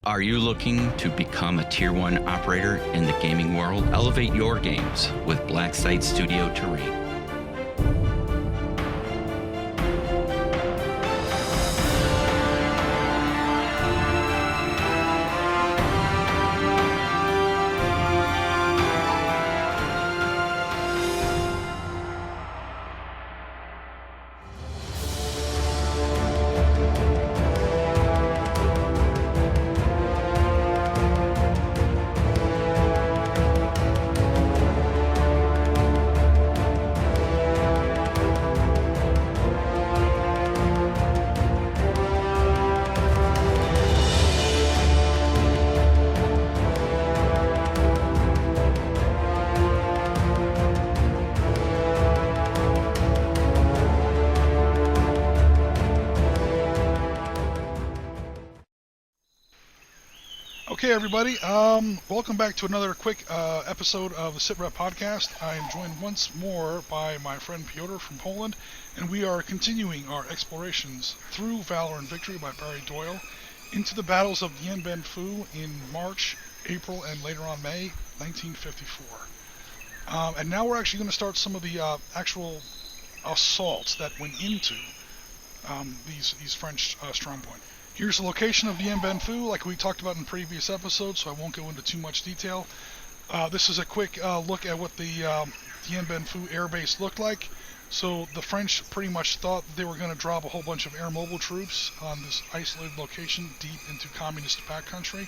Are you looking to become a Tier 1 operator in the gaming world? Elevate your games with Black Site Studio Terrain. Okay, everybody, welcome back to another quick episode of the Sitrep podcast. I am joined once more by my friend Piotr from Poland, and we are continuing our explorations through Valor and Victory by Barry Doyle into the battles of Dien Bien Phu in March, April, and later on May 1954. And now we're actually going to start some of the actual assaults that went into these French Strongpoint. Here's the location of Dien Bien Phu, like we talked about in previous episodes, so I won't go into too much detail. This is a quick look at what the Dien Bien Phu air base looked like. So the French pretty much thought they were going to drop a whole bunch of air mobile troops on this isolated location deep into communist backcountry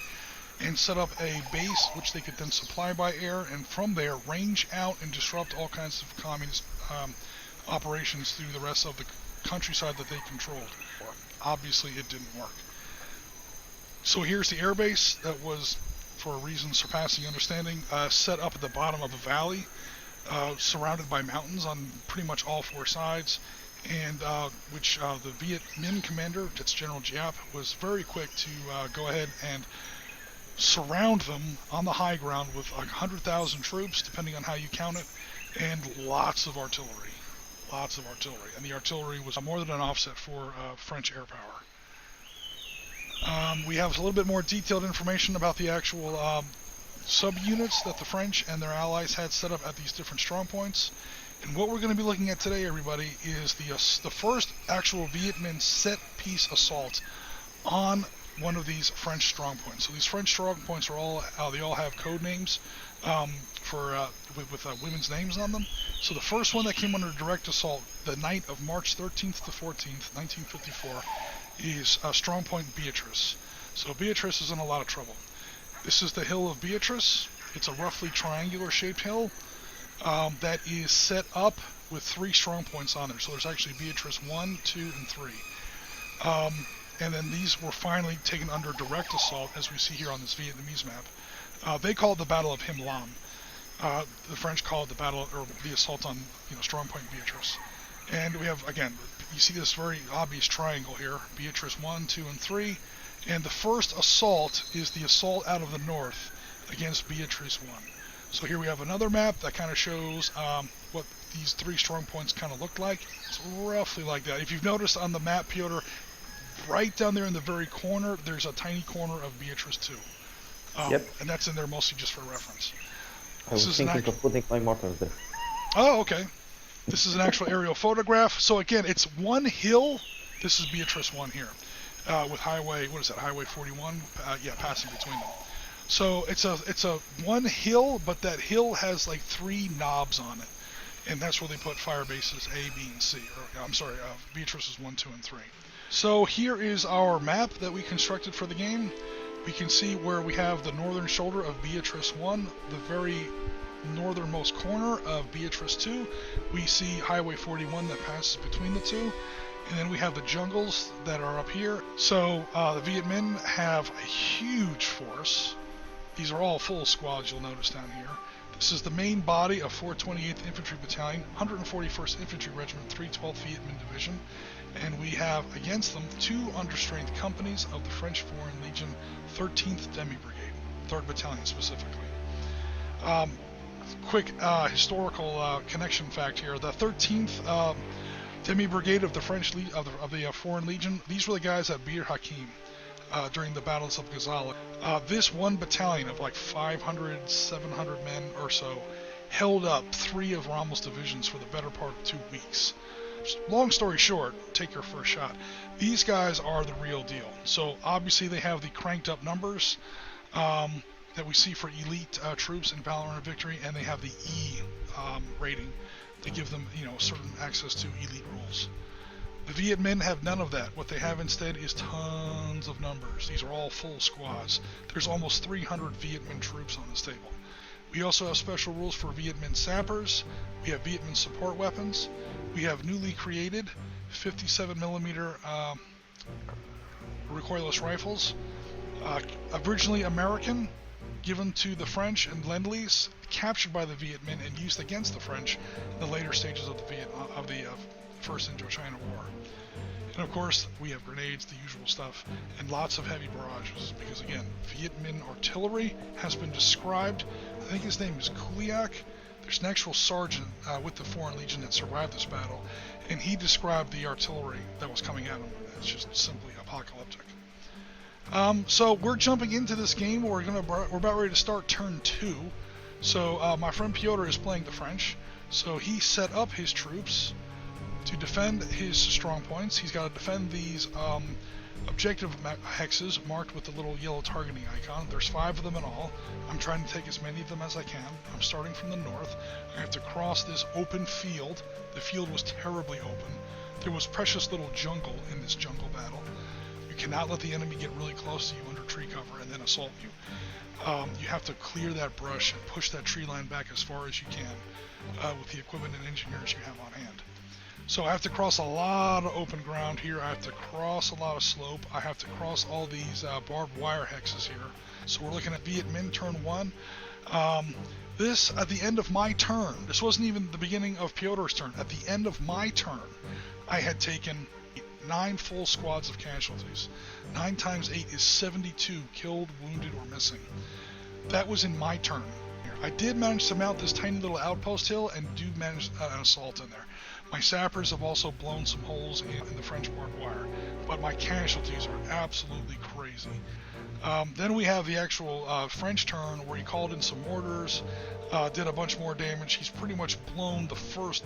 and set up a base which they could then supply by air, and from there range out and disrupt all kinds of communist operations through the rest of the countryside that they controlled. Obviously it didn't work. So here's the airbase that was, for a reason surpassing understanding, set up at the bottom of a valley, surrounded by mountains on pretty much all four sides, and which the Viet Minh commander, that's General Giap, was very quick to go ahead and surround them on the high ground with 100,000 troops, depending on how you count it, and lots of artillery. And the artillery was more than an offset for French air power. We have a little bit more detailed information about the actual subunits that the French and their allies had set up at these different strongpoints. And what we're going to be looking at today, everybody, is the first actual Viet Minh set-piece assault on one of these French strongpoints. So these French strongpoints are all they all have code names with women's names on them. So the first one that came under direct assault the night of March 13th to 14th, 1954, is Strongpoint Beatrice. So Beatrice is in a lot of trouble. This is the hill of Beatrice. It's a roughly triangular-shaped hill that is set up with 3 strongpoints on there. So there's actually Beatrice 1, 2, and 3. And then these were finally taken under direct assault, as we see here on this Vietnamese map. They call it the Battle of Him Lam. The French call it the battle, or the assault on, Strongpoint Beatrice. And we have, again, you see this very obvious triangle here, Beatrice 1, 2, and 3. And the first assault is the assault out of the north against Beatrice 1. So here we have another map that kind of shows what these 3 strong points kind of look like. It's roughly like that. If you've noticed on the map, Piotr, right down there in the very corner, there's a tiny corner of Beatrice 2. Yep. And that's in there mostly just for reference. I was thinking of putting my mortars there. Oh, okay. This is an actual aerial photograph. So again, it's one hill. This is Beatrice 1 here, with highway, highway 41? Passing between them. So it's a one hill, but that hill has like 3 knobs on it. And that's where they put fire bases A, B, and C. Beatrice's 1, 2, and 3. So here is our map that we constructed for the game. We can see where we have the northern shoulder of Beatrice 1, the very northernmost corner of Beatrice 2. We see Highway 41 that passes between the two. And then we have the jungles that are up here. So the Viet Minh have a huge force. These are all full squads, you'll notice down here. This is the main body of 428th Infantry Battalion, 141st Infantry Regiment, 312th Viet Minh Division. And we have against them 2 understrength companies of the French Foreign Legion 13th Demi Brigade, 3rd Battalion specifically. Quick historical connection fact here: the 13th Demi Brigade of the French of the Foreign Legion. These were the guys that beat Hakim. during the battles of Gazala. This one battalion of like 500, 700 men or so held up 3 of Rommel's divisions for the better part of 2 weeks. Long story short, take your first shot. These guys are the real deal. So obviously they have the cranked up numbers that we see for elite troops in Valor Victory, and they have the E rating to give them, certain access to elite rules. The Viet Minh have none of that. What they have instead is tons of numbers. These are all full squads. There's almost 300 Viet Minh troops on this table. We also have special rules for Viet Minh sappers. We have Viet Minh support weapons. We have newly created 57mm recoilless rifles. Originally American, given to the French and Lend-Lease, captured by the Viet Minh and used against the French in the later stages of the First Indochina War. And of course, we have grenades, the usual stuff, and lots of heavy barrages, because again, Viet Minh artillery has been described. I think his name is Kuliak. There's an actual sergeant with the Foreign Legion that survived this battle, and he described the artillery that was coming at him. It's just simply apocalyptic. So we're jumping into this game. We're about ready to start turn 2. So my friend Piotr is playing the French. So he set up his troops to defend his strong points. He's got to defend these objective hexes marked with the little yellow targeting icon. There's 5 of them in all. I'm trying to take as many of them as I can. I'm starting from the north. I have to cross this open field. The field was terribly open. There was precious little jungle in this jungle battle. You cannot let the enemy get really close to you under tree cover and then assault you. You have to clear that brush and push that tree line back as far as you can with the equipment and engineers you have on hand. So I have to cross a lot of open ground here. I have to cross a lot of slope. I have to cross all these barbed wire hexes here. So we're looking at Viet Minh turn 1. This, at the end of my turn, this wasn't even the beginning of Piotr's turn. At the end of my turn, I had taken 9 full squads of casualties. 9 times 8 is 72 killed, wounded, or missing. That was in my turn. I did manage to mount this tiny little outpost hill and do manage an assault in there. My sappers have also blown some holes in the French barbed wire, but my casualties are absolutely crazy. Then we have the actual French turn where he called in some mortars, did a bunch more damage. He's pretty much blown the first,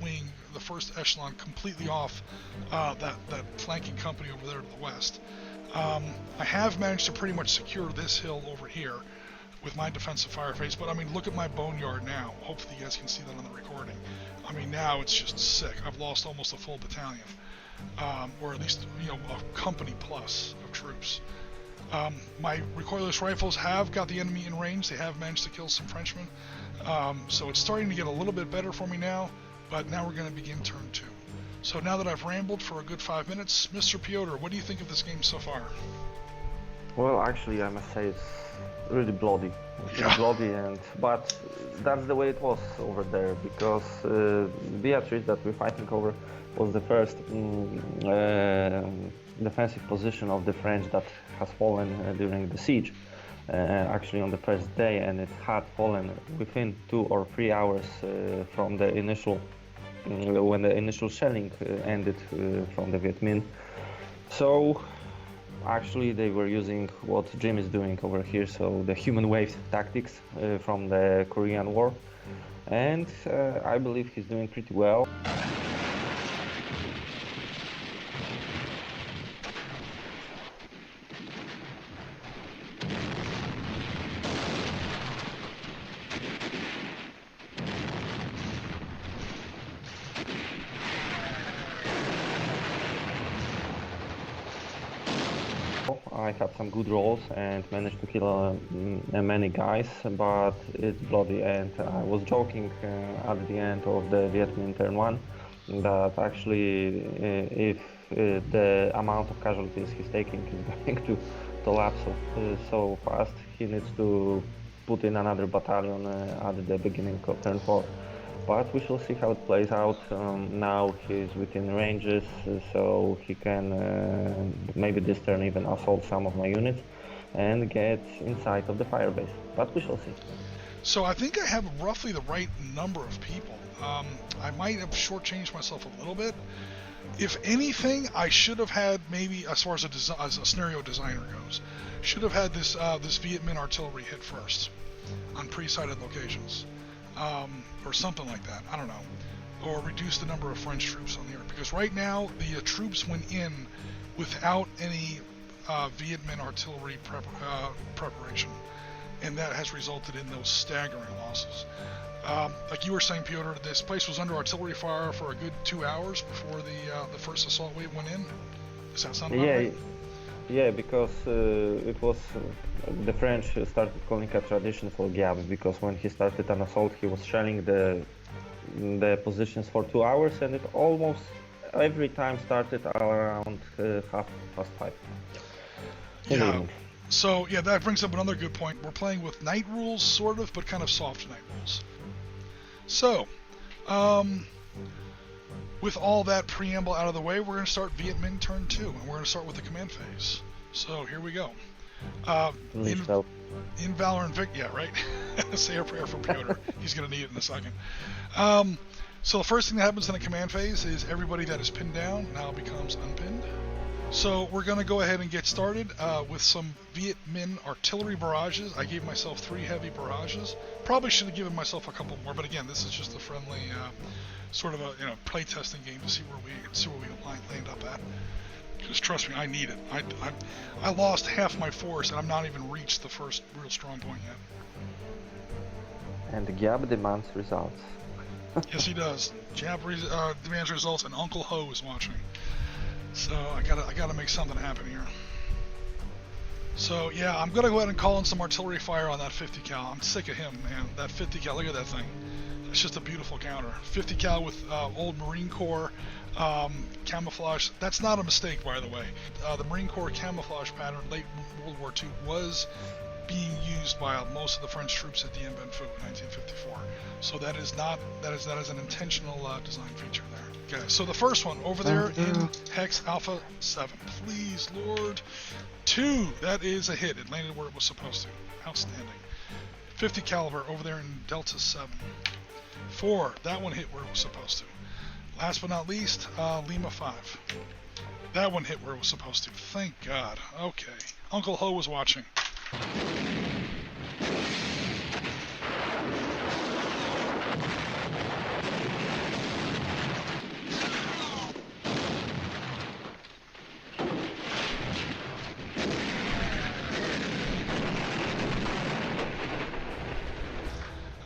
wing, the first echelon completely off that flanking company over there to the west. I have managed to pretty much secure this hill over here with my defensive fire phase, but I mean, look at my boneyard now. Hopefully you guys can see that on the recording. I mean, now it's just sick. I've lost almost a full battalion, or at least, a company plus of troops. My recoilless rifles have got the enemy in range. They have managed to kill some Frenchmen. So it's starting to get a little bit better for me now, but now we're going to begin turn 2. So now that I've rambled for a good 5 minutes, Mr. Piotr, what do you think of this game so far? Well, actually, I must say it's really bloody. But that's the way it was over there, because Beatrice that we're fighting over was the first defensive position of the French that has fallen during the siege, actually on the first day, and it had fallen within 2 or 3 hours from the initial when the initial shelling ended from the Viet Minh. So actually they were using what Jim is doing over here, so the human wave tactics from the Korean War, and I believe he's doing pretty well. I had some good rolls and managed to kill many guys, but it's bloody, and I was joking at the end of the Viet Minh turn 1 that actually if the amount of casualties he's taking is going to collapse so fast, he needs to put in another battalion at the beginning of turn 4. But we shall see how it plays out. Now he's within ranges, so he can maybe this turn even assault some of my units and get inside of the fire base. But we shall see. So I think I have roughly the right number of people. I might have shortchanged myself a little bit. If anything, I should have had maybe, as far as as a scenario designer goes, should have had this Viet Minh artillery hit first on pre-sighted locations, or something like that. I don't know, or reduce the number of French troops on the air, because right now the troops went in without any Viet Minh artillery preparation, and that has resulted in those staggering losses. Like you were saying, Piotr, this place was under artillery fire for a good 2 hours before the first assault wave went in. Does that sound about right? Yeah, because it was the French started calling a tradition for Gab, because when he started an assault, he was shelling the positions for 2 hours, and it almost every time started around 5:30 in the evening. So yeah, that brings up another good point. We're playing with night rules, sort of, but kind of soft night rules. So, with all that preamble out of the way, we're going to start Viet Minh turn 2, and we're going to start with the command phase. So here we go. In Valor and Vic, yeah, right? Say a prayer for Piotr. He's going to need it in a second. So the first thing that happens in the command phase is everybody that is pinned down now becomes unpinned. So we're going to go ahead and get started with some Viet Minh artillery barrages. I gave myself 3 heavy barrages. Probably should have given myself a couple more, but again, this is just a friendly sort of a play testing game to see where we land up at. Because trust me, I need it. I lost half my force, and I'm not even reached the first real strong point yet. And Gab demands results. Yes, he does. Jab demands results, and Uncle Ho is watching. So I gotta make something happen here. So yeah, I'm gonna go ahead and call in some artillery fire on that 50 cal. I'm sick of him, man. That 50 cal, look at that thing. It's just a beautiful counter. 50 cal with old Marine Corps camouflage. That's not a mistake, by the way. The Marine Corps camouflage pattern late World War II was being used by most of the French troops at Dien Bien Phu in 1954. So that is an intentional design feature there. Okay, so the first one over there in Hex Alpha 7. Please, Lord. 2, that is a hit. It landed where it was supposed to. Outstanding. 50 caliber over there in Delta 7. 4, that one hit where it was supposed to. Last but not least, Lima 5. That one hit where it was supposed to. Thank God. Okay. Uncle Ho was watching.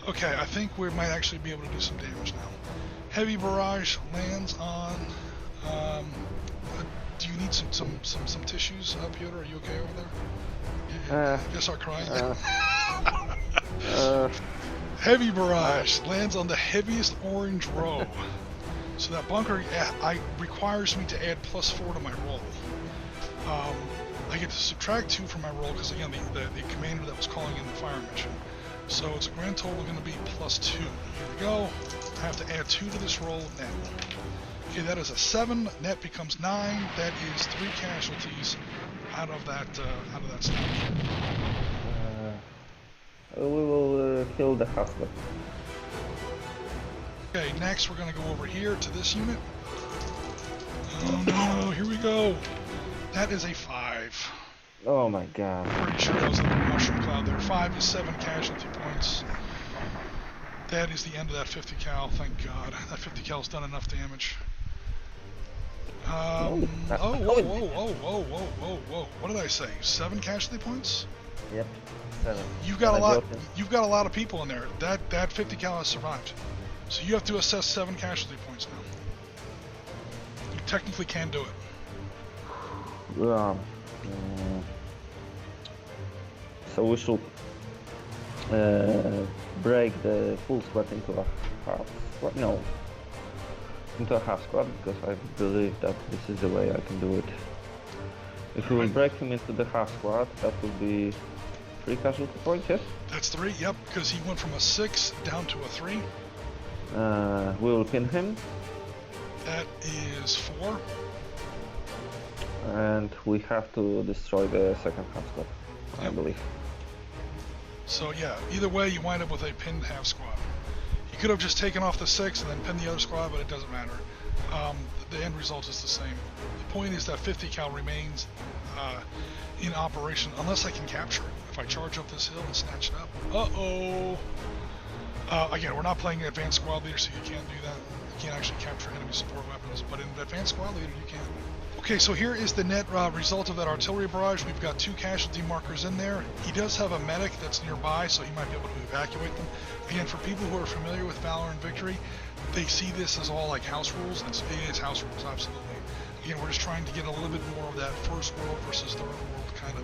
Okay, I think we might actually be able to do some damage now. Heavy barrage lands on. Do you need some tissues, Piotr? Are you okay over there? You start crying. Heavy barrage lands on the heaviest orange row. So that bunker requires me to add +4 to my roll. I get to subtract 2 from my roll because again the commander that was calling in the fire mission. So it's a grand total going to be +2. Here we go. I have to add 2 to this roll net. Okay, that is a 7. Net becomes 9. That is 3 casualties out of that stack. We will kill the hustler. Okay, next we're going to go over here to this unit. Oh no, here we go. That is a 5. Oh my God. Pretty sure that was a mushroom cloud there. 5 is 7 casualty points. That is the end of that 50 cal, thank God. That 50 cal's done enough damage. Whoa. What did I say? 7 casualty points? Yep, 7. You've got a lot of people in there. That 50 cal has survived. So you have to assess 7 casualty points now. You technically can do it. So we should break the full squad into a half squad. No, into a half squad, because I believe that this is the way I can do it. If we will break him into the half squad, that will be 3 casualty points, yes? That's 3, yep, because he went from a 6 down to a 3. We will pin him. That is 4. And we have to destroy the second half squad, I believe. So yeah, either way you wind up with a pinned half squad. You could have just taken off the 6 and then pinned the other squad, but it doesn't matter. the end result is the same. The point is that 50 cal remains in operation unless I can capture it. If I charge up this hill and snatch it up. Uh-oh! Again, we're not playing Advanced Squad Leader, so you can't do that. You can't actually capture enemy support weapons, but in Advanced Squad Leader you can. Okay, so here is the net result of that artillery barrage. We've got 2 casualty markers in there. He does have a medic that's nearby, so he might be able to evacuate them. Again, for people who are familiar with Valor and Victory, they see this as all like house rules. It is house rules, absolutely. Again, we're just trying to get a little bit more of that first world versus third world kind of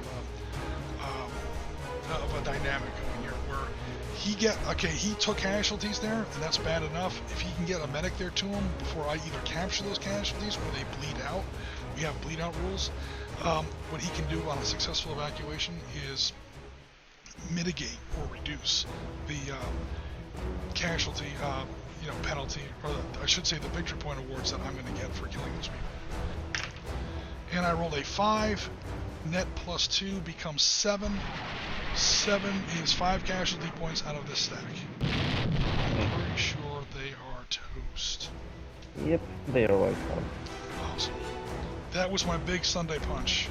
a dynamic going here, where he took casualties there, and that's bad enough. If he can get a medic there to him before I either capture those casualties or they bleed out, we have bleed out rules. What he can do on a successful evacuation is mitigate or reduce the casualty, penalty, or I should say the victory point awards that I'm going to get for killing those people. And I rolled a 5. Net plus 2 becomes 7. 7 is 5 casualty points out of this stack. I'm pretty sure they are toast. Yep, they are like Awesome. That was my big Sunday punch.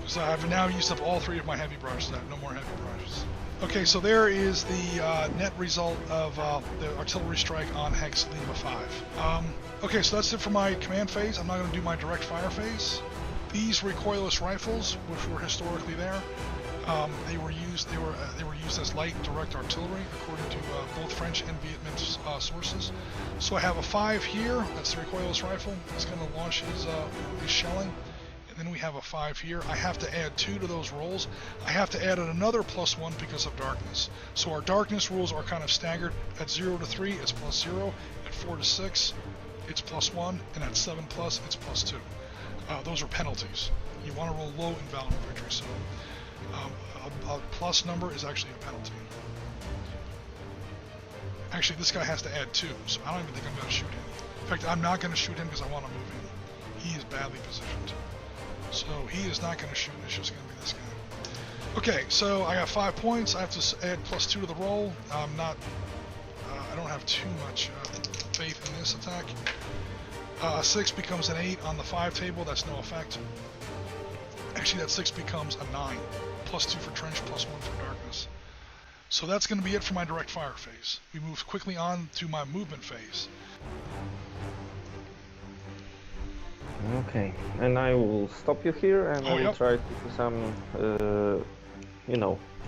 So I've now used up all 3 of my heavy barrages. I have no more heavy barrages. Okay, so there is the net result of the artillery strike on Hex Lima 5. Okay, so that's it for my command phase. I'm not going to do my direct fire phase. These recoilless rifles, which were historically there, they were used as light direct artillery according to both French and Viet Minh sources. So I have a 5 here. That's the recoilless rifle. It's going to launch his shelling. And then we have a 5 here. I have to add 2 to those rolls. I have to add another +1 because of darkness. So our darkness rules are kind of staggered. At 0 to 3, it's +0. At 4 to 6, it's +1. And at 7+, it's +2. Those are penalties. You want to roll low in Valor Victory, so a plus number is actually a penalty. Actually, this guy has to add 2, so I don't even think I'm going to shoot him. In fact, I'm not going to shoot him because I want to move in. He is badly positioned. So he is not going to shoot, it's just going to be this guy. Okay, so I got 5 points. I have to add +2 to the roll. I don't have too much faith in this attack. 6 becomes an 8 on the 5 table, that's no effect. Actually, that 6 becomes a 9. +2 for trench, +1 for darkness. So that's going to be it for my direct fire phase. We move quickly on to my movement phase. Okay, and I will stop you here and I will try to do some,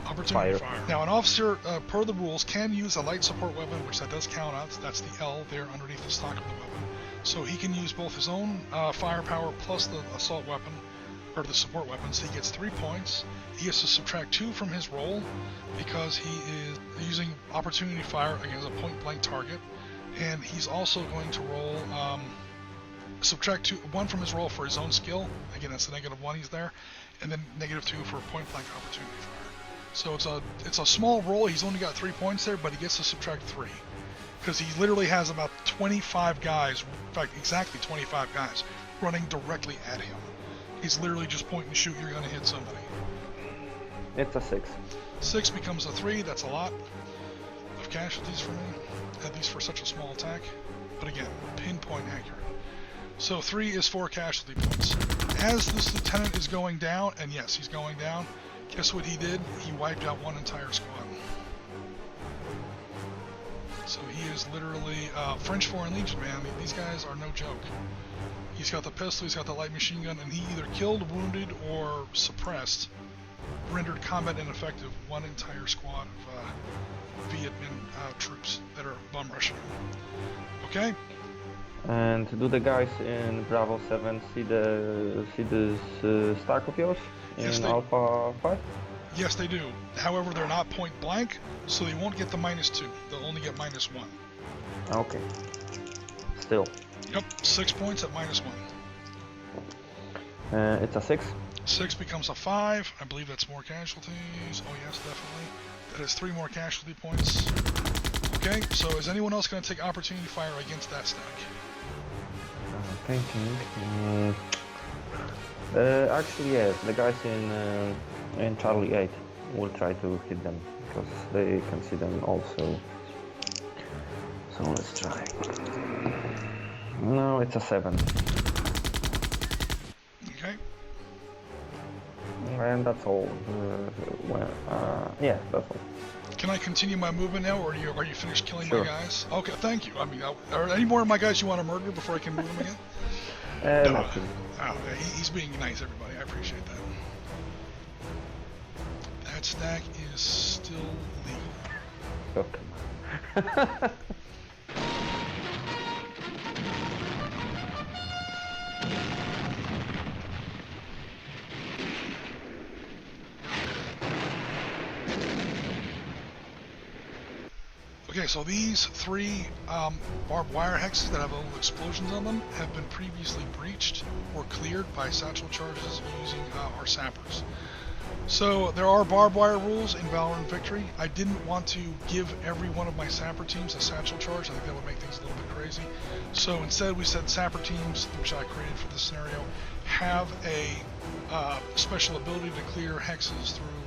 Opportunity fire. Now, an officer, per the rules, can use a light support weapon, which that does count out. That's the L there underneath the stock of the weapon. So he can use both his own firepower plus the assault weapon, or the support weapon, so he gets 3 points. He has to subtract 2 from his roll because he is using opportunity fire against a point-blank target. And he's also going to roll, subtract 1 from his roll for his own skill. Again, that's the -1 he's there. And then -2 for point-blank opportunity fire. So it's a small roll. He's only got 3 points there, but he gets to subtract 3. Because he literally has about 25 guys, in fact, exactly 25 guys, running directly at him. He's literally just point and shoot, you're going to hit somebody. It's a 6. 6 becomes a 3, that's a lot of casualties for me, at least for such a small attack. But again, pinpoint accurate. So 3 is 4 casualty points. As this lieutenant is going down, and yes, he's going down, guess what he did? He wiped out 1 entire squad. So he is literally French Foreign Legion, man. I mean, these guys are no joke. He's got the pistol, he's got the light machine gun, and he either killed, wounded, or suppressed, rendered combat ineffective 1 entire squad of Viet Minh troops that are bum rushing him. Okay? And do the guys in Bravo 7 see this stack of yours in Alpha 5? Yes, they do. However, they're not point blank, so they won't get the -2. They'll only get -1. Okay. Still. Yep, 6 points at -1. It's a 6. 6 becomes a 5. I believe that's more casualties. Oh yes, definitely. That is 3 more casualty points. Okay, so is anyone else going to take opportunity fire against that stack? Thinking. Actually, yes. The guys in Charlie 8 will try to hit them because they can see them also. So let's try. No, it's a 7. Okay. And that's all. Yeah, that's all. Can I continue my movement now, or are you finished killing Sure. my guys? Okay, thank you. I mean, are any more of my guys you want to murder before I can move them again? No. Nothing. Oh, he's being nice, everybody. I appreciate that. That stack is still legal. Okay. Okay, so these 3 barbed wire hexes that have little explosions on them have been previously breached or cleared by satchel charges using our sappers. So there are barbed wire rules in Valor Victory. I didn't want to give every one of my sapper teams a satchel charge. I think that would make things a little bit crazy. So instead we said sapper teams, which I created for this scenario, have a special ability to clear hexes through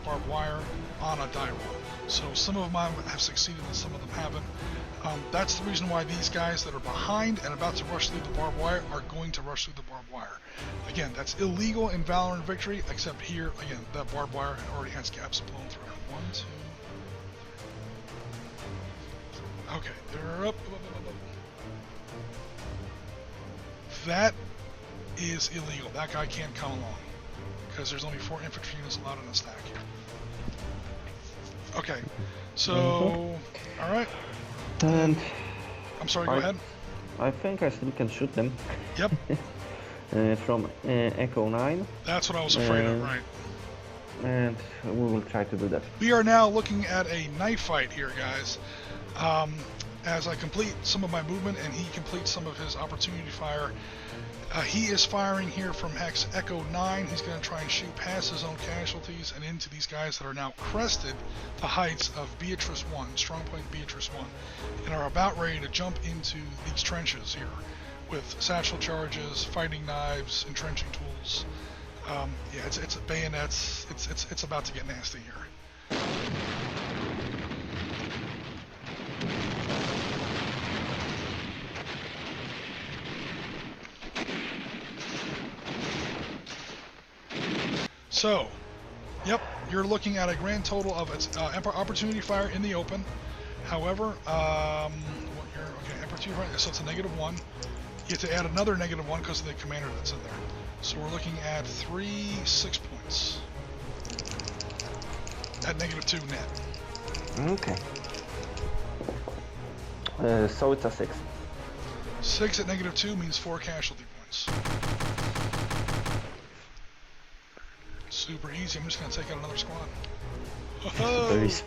barbed wire on a die roll. So some of them have succeeded and some of them haven't. That's the reason why these guys that are behind and about to rush through the barbed wire are going to rush through the barbed wire. Again, that's illegal in Valor and Victory, except here, again, that barbed wire already has gaps blown through. 1, 2. Okay, they're up. That is illegal. That guy can't come along because there's only 4 infantry units allowed in a stack here. Okay, so, alright. And I'm sorry, go ahead. I think I still can shoot them. Yep. From Echo 9. That's what I was afraid of, right. And we will try to do that. We are now looking at a knife fight here, guys. As I complete some of my movement and he completes some of his opportunity fire, he is firing here from Hex Echo 9. He's going to try and shoot past his own casualties and into these guys that are now crested the heights of Beatrice One, Strongpoint Beatrice One, and are about ready to jump into these trenches here with satchel charges, fighting knives, entrenching tools. Yeah, it's bayonets. It's about to get nasty here. So, yep, you're looking at a grand total of its opportunity fire in the open. However, okay, opportunity fire, so it's a -1. You have to add another -1 because of the commander that's in there. So we're looking at 3 6 points at -2 net. Okay. So it's a 6. 6 at -2 means 4 casualty points. Super easy. I'm just going to take out another squad. Super easy.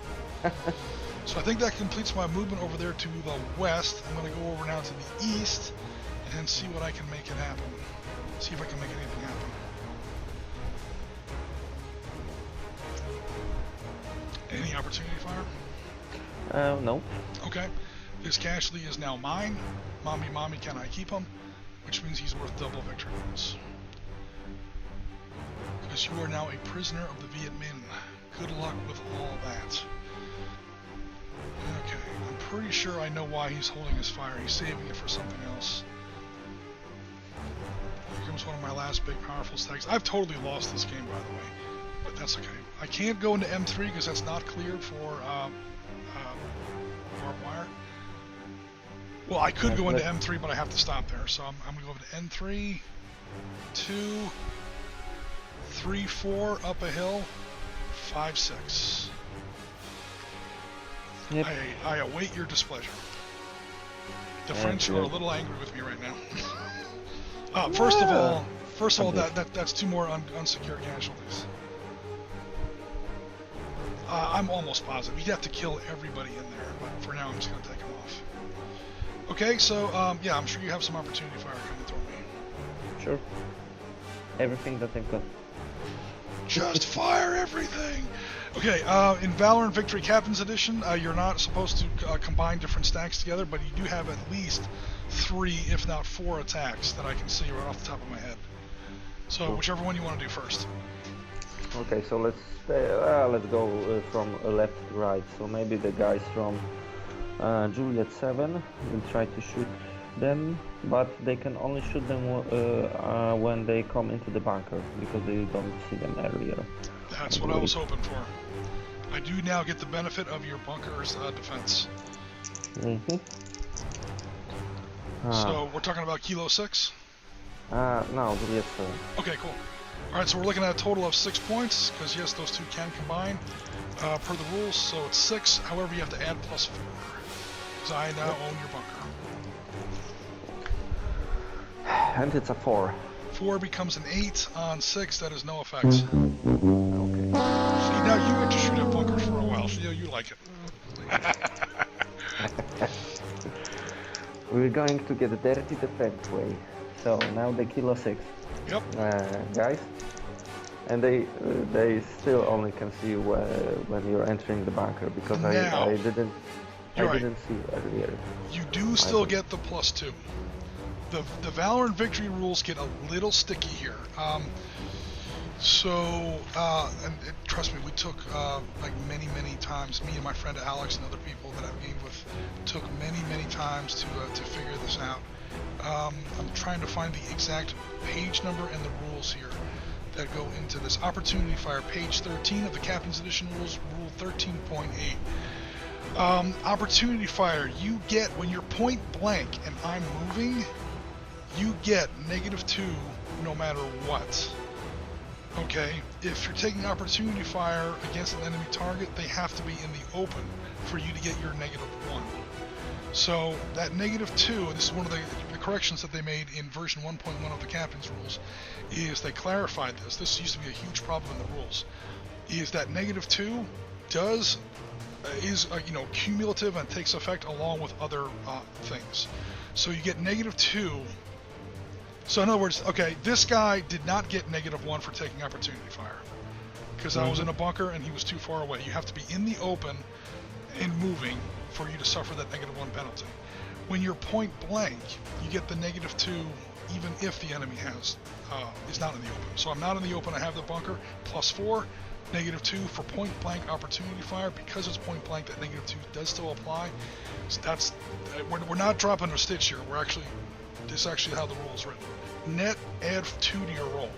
So I think that completes my movement over there to the west. I'm going to go over now to the east and see what I can make it happen. See if I can make anything happen. Any opportunity fire? No. Okay. This casualty is now mine. Mommy, can I keep him? Which means he's worth double victory points. Because you are now a prisoner of the Viet Minh. Good luck with all that. Okay, I'm pretty sure I know why he's holding his fire. He's saving it for something else. Here comes one of my last big powerful stacks. I've totally lost this game, by the way. But that's okay. I can't go into M3 because that's not cleared for barbed wire. Well, I could go into M3, but I have to stop there. So I'm going to go over to N3, 2, 3, 4, up a hill, 5, 6. Yep. I await your displeasure. The French are a little angry with me right now. First of all, that's 2 more unsecured casualties. I'm almost positive. You'd have to kill everybody in there, but for now I'm just going to take them off. Okay, so yeah, I'm sure you have some opportunity fire coming through me. Sure. Everything that they've got. Just fire everything! Okay, in Valor and Victory Captain's Edition, you're not supposed to combine different stacks together, but you do have at least 3, if not 4 attacks that I can see right off the top of my head. So whichever one you want to do first. Okay, so let's go from left to right. So maybe the guys from Juliet 7 will try to shoot them, but they can only shoot them when they come into the bunker, because they don't see them earlier. That's what I was hoping for. I do now get the benefit of your bunker's defense. Mm-hmm. So we're talking about Kilo 6? No, Viet 7. Okay, cool. Alright, so we're looking at a total of 6 points, because yes, those two can combine per the rules, so it's 6. However, you have to add +4, because I now own your bunker. And it's a 4. 4 becomes an 8 on 6, that is no effect. See, Okay. now you get to shoot at bunkers for a while, so you like it. We're going to get a dirty defense way. So now the Kilo 6. Yep. Guys. And they still only can see you when you're entering the bunker, because Now, I didn't right. see you earlier. You do still get the +2. The Valor and Victory rules get a little sticky here. Trust me, we took like many times. Me and my friend Alex and other people that I've gamed with took many times to figure this out. I'm trying to find the exact page number and the rules here that go into this. Opportunity Fire, page 13 of the Captain's Edition rules, rule 13.8. Opportunity Fire, you get, when you're point blank and I'm moving, you get -2 no matter what. Okay, if you're taking Opportunity Fire against an enemy target, they have to be in the open for you to get your -1. So that -2, and this is one of the corrections that they made in version 1.1 of the Captain's Rules, is they clarified this. This used to be a huge problem in the rules. Is that -2 is cumulative and takes effect along with other things. So you get -2. So in other words, okay, this guy did not get -1 for taking Opportunity Fire, because I was in a bunker and he was too far away. You have to be in the open and moving for you to suffer that -1 penalty. When you're point blank, you get the -2 even if the enemy is not in the open. So I'm not in the open, I have the bunker, +4, -2 for point blank Opportunity Fire. Because it's point blank, that -2 does still apply. So that's, we're not dropping a stitch here. This is actually how the rule is written. Net, add 2 to your roll.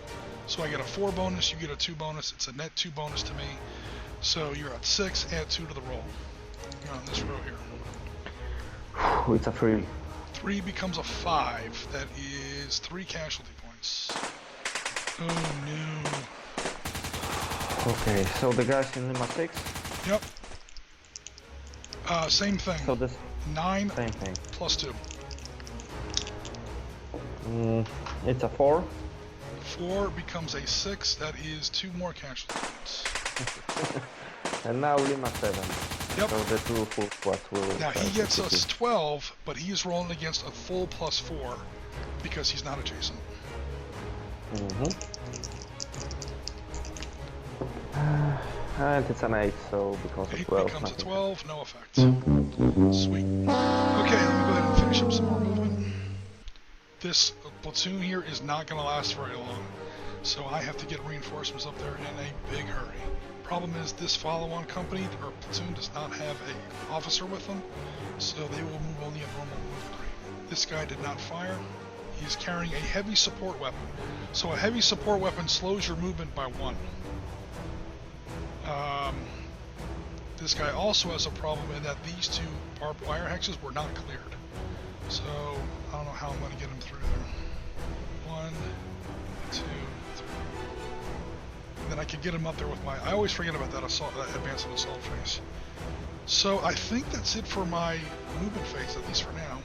So I get a 4 bonus, you get a 2 bonus. It's a net 2 bonus to me. So you're at 6, add 2 to the roll. You're on this row here. It's a 3. 3 becomes a 5. That is 3 casualty points. Oh no. Okay, so the guys in Lima 6? Yep. Same thing. So this 9 same thing. +2. It's a 4. 4 becomes a 6. That is 2 more casualty points. And now Lima 7. Yep. So the 2 full squads will... Now he gets us 12, but he is rolling against a full +4 because he's not adjacent. And it's an 8, so because of 8 12... becomes a nothing. 12, no effect. Sweet. Okay, let me go ahead and finish up some more movement. This platoon here is not going to last very long, so I have to get reinforcements up there in a big hurry. Problem is, this follow-on company or platoon does not have an officer with them, so they will move only at normal movement rate. This guy did not fire. He is carrying a heavy support weapon. So a heavy support weapon slows your movement by 1. This guy also has a problem in that these 2 barbed wire hexes were not cleared. So I don't know how I'm going to get him through there. 1, 2, 3. And then I could get him up there with my... I always forget about that advanced assault phase. So I think that's it for my movement phase, at least for now.